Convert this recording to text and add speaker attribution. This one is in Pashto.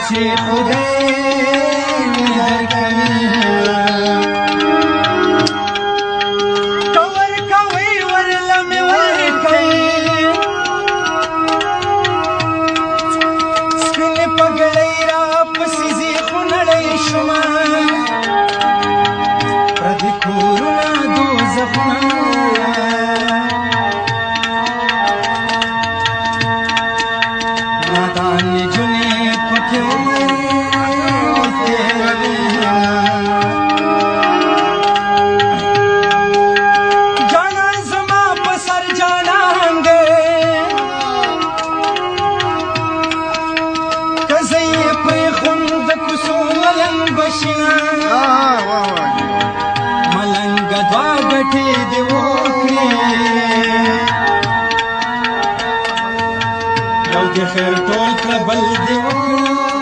Speaker 1: چې خدای درکوي که ورکوئ ورله مې ورکوي سپینې پګړۍ راپسې ځي خو نړۍ شومه پردي کورونه دوزخونه نادان نجونې پکې تېروي جانان زما په سر جانان دی که زه یې پرېښوم د کوڅو ملنګ به شینه ملنګه دوه ګټې دې وکړې یو دې خیر ټول کړه بل دې وکړه